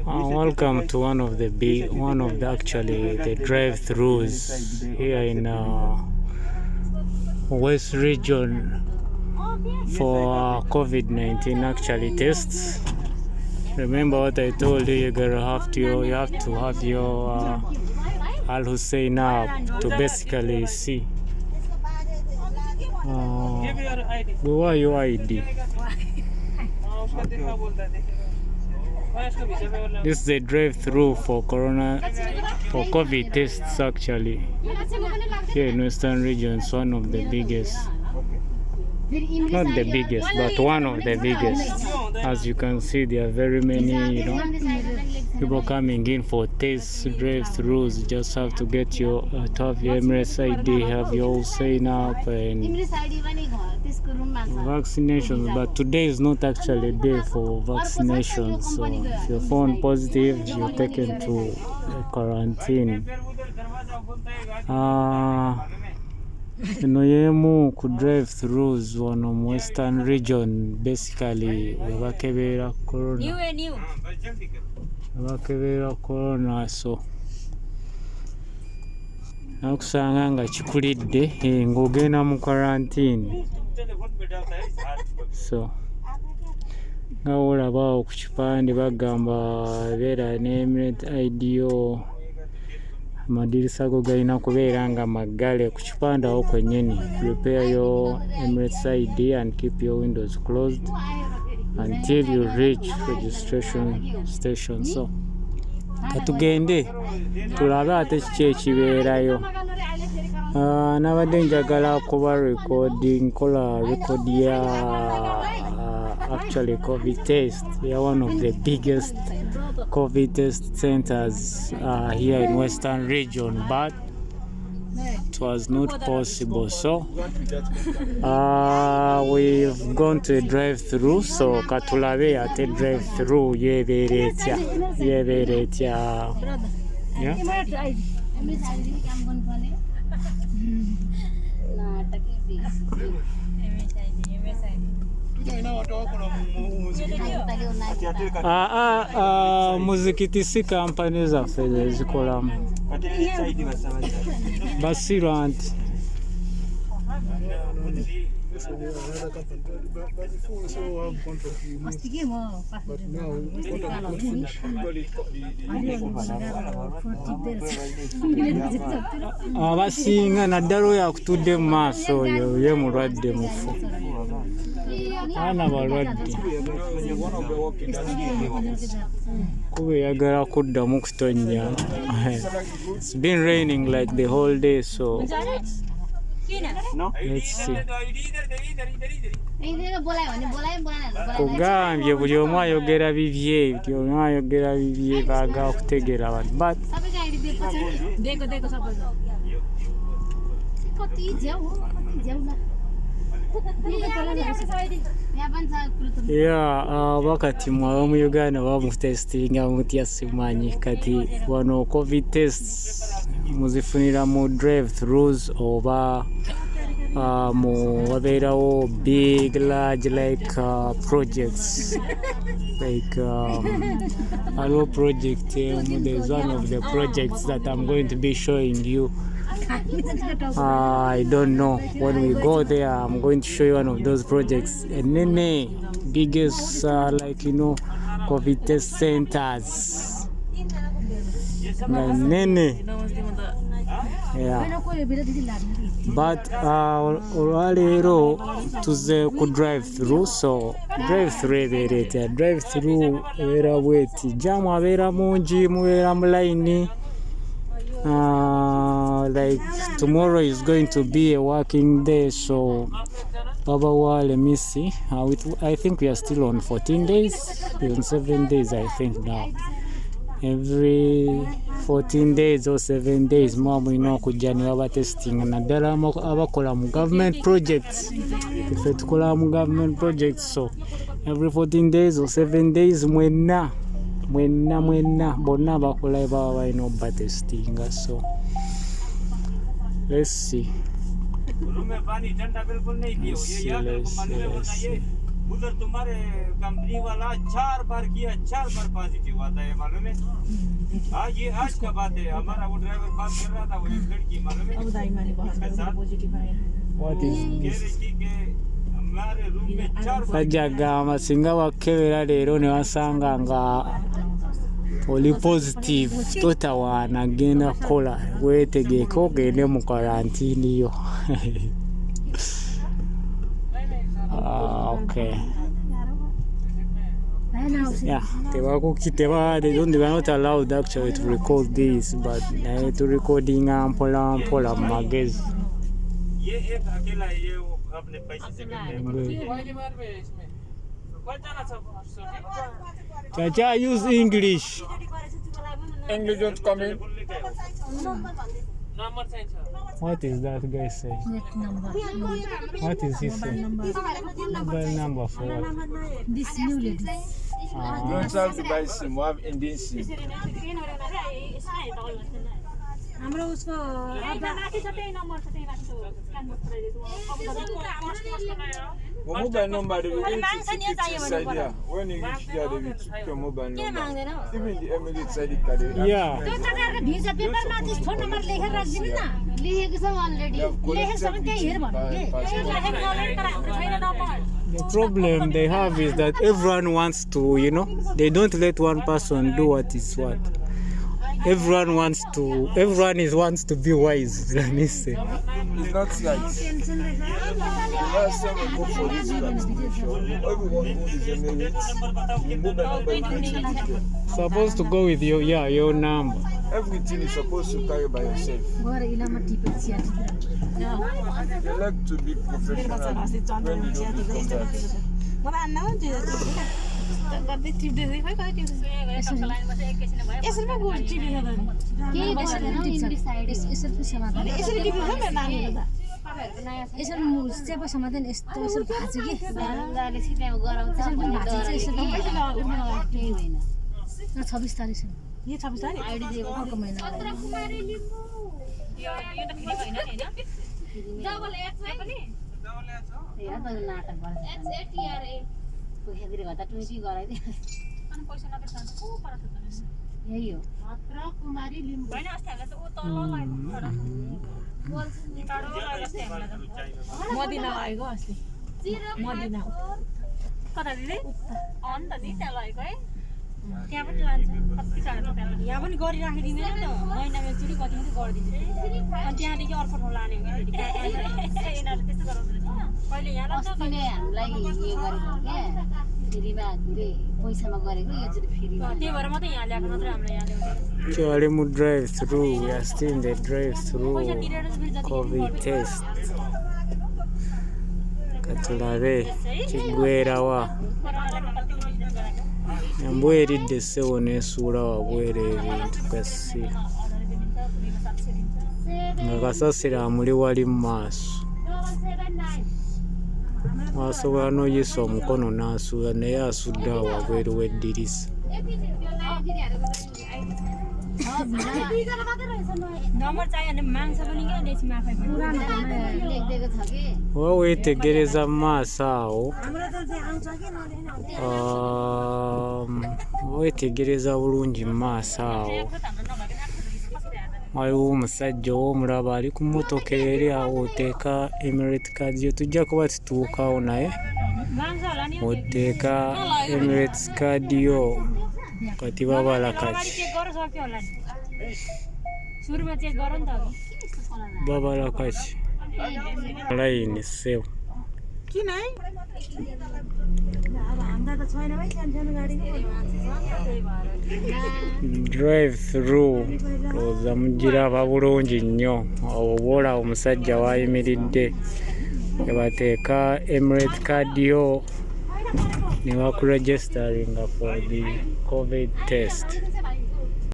Welcome to one of the drive-throughs here in West Region for COVID-19 actually tests. Remember what I told you? You have to have your Al Hussein app to basically see. Where your ID? This is a drive-through for COVID tests actually. Here in Western Region, it's one of the biggest. Not the biggest, but one of the biggest. As you can see, there are very many, people coming in for tests, drive-throughs. You just have to get to have your Emirates ID, have your sign up, and vaccinations. But today is not actually a day for vaccinations. So if you're found positive, you're taken to quarantine. Yemu ku drive-throughs wano mu Western Region basically webakebera corona so nakusanga nga kikulidde ng'ogenda mu quarantine so nga olaba ku kipande bagamba beera ne Emirates ID amadirisa go galina kubeera nga maggale ku kipande awo kwennyini. Prepare your Emirates ID and keep your windows closed until you reach registration station. So katugende tulabe ate kiki ekibeerayo. Nabadde njagala kuba record ya actually COVID test. We are one of the biggest COVID test centers here in Western Region, but it was not possible. So we've gone to a drive-through. So katulabe at a drive-through yeberetya. Yeah. Muzikiti si kampani zaffe zikolamu basirwa nti abasinga naddala oyo akutudde mu maaso oyo ye mulwadde mufu. Ana balwadde kuba eyagala kuddamu kutonnya. It's been raining like the whole day, so let's see. Kugambye buli omu ayogera bibye, baagala kutegeera abantu, but wakati mwawe mu Uganda bamutestinga mutya simanyi kati wano COVID tests muzifunira mu drive-throughs oba mu wabeerawo big large like projects like hello project. There's one of the projects that I'm going to be showing you. I don't know, when we go there I'm going to show you one of those projects. And then biggest COVID test centers. Yeah. But olwaleero tuze ku drive-through. So drive-through ebeera bweti, jamu abeera mungi, mubeera mu line. Like tomorrow is going to be a working day, so let me see. I think we are still on 14 days, on 7 days I think now. Every 14 days or 7 days mulina okujja ne baba testing naddala abakola mu government projects. If tukola mu government projects, so every 14 days or 7 days mwenna bonna bakola baba balina obba testing. So let's see. उधर तुम्हारे company वाला 4 बार किया, 4 बार positive आता है, मालूम है? आज ये आज का बात है, हमारा वो ड्राइवर बात कर रहा था, वो एक लड़की, मालूम है? पॉजिटिव आया है। What is this? हमारे रूम में 4 बार Kajaga amasinga wakebera leero ne wasanga nga oli positive totawaana genda kukola weetegeeke ogende mu karantini yo. Okay. Yeah, they were not allowed actually to record this, but to recording ampola magazine. ये एक अकेला है, ये वो अपने पैसे से करते हैं। Chacha, use English. English don't come in. What is that guy saying? What is he saying? Mobile number for what? This new lady. You don't have to buy SIM, we have Indian SIM. हाम्रो उसको Mobile number, they will inside here. When you reach there, they will check your mobile number. Even the Emirates ID card. Yeah. भिजा पेपरमा त्यस phone number लेखेर राख्दिनु न लेखेको छ already लेखेछ भने त्यही हेर भन्नु The problem they have is that everyone wants to, they don't let one person do what is what. Everyone wants to be wise, let me say. It's not right. Last time we go for this vaccination, everyone who is Emirates, the mobile number is not Supposed to go with your number. everything is supposed to carry by yourself. गएर इलामा टिपेको chia They like to be professional when you don't become that. समाधान यस्तो यसरी भाँच्यो कि 26 तारिक छ यो 26 तारिक अर्को महिना यही हो मदिना आएको अस्ति मदिना कता दिदी अन्त नि त्यहाँ लगेको है त्यहाँ पनि लान्छ कति साह्रो यहाँ पनि गरिराखिदिँदैन त महिनामा एकचोटि कति पनि गरिदिन्छ अनि त्यहाँदेखि अर्को ठाउँ लाने हो कि यिनीहरूले त्यस्तो गराउँदैन कहिले यहाँ लाग्छ कहिले हामीलाई यो गरेको क्या फेरिमा धेरै पैसामा गरेको योचोटि फेरि त्यही भएर मात्रै यहाँ ल्याएको नत्र हामीलाई यहाँ ल्याउँदैन Chalimu drive through, we are still in the drive through COVID test. Katulare, Chigwerawa. Yambweridde ssebo n'esuula wabwera ebintu kasi nga kasasiro amuli wali mu maaso wasobola n'oyisa omukono n'asuula naye asudde awo wabweru w'eddirisa oba weetegereza mu maaso awo weetegereza bulungi mu maaso awo waliwo omusajja ow'omulaba ali ku mmotoka eri awo oteeka Emirates card gye tujja kuba tutuukawo naye oteeka Emirates card yo kati babala kati babala kati line ssebo drive through oza mugiraba bulungi nnyo awo bwola omusajja wayimiridde ebateeka Emirates card yo ne bakuregisteringa for the COVID test.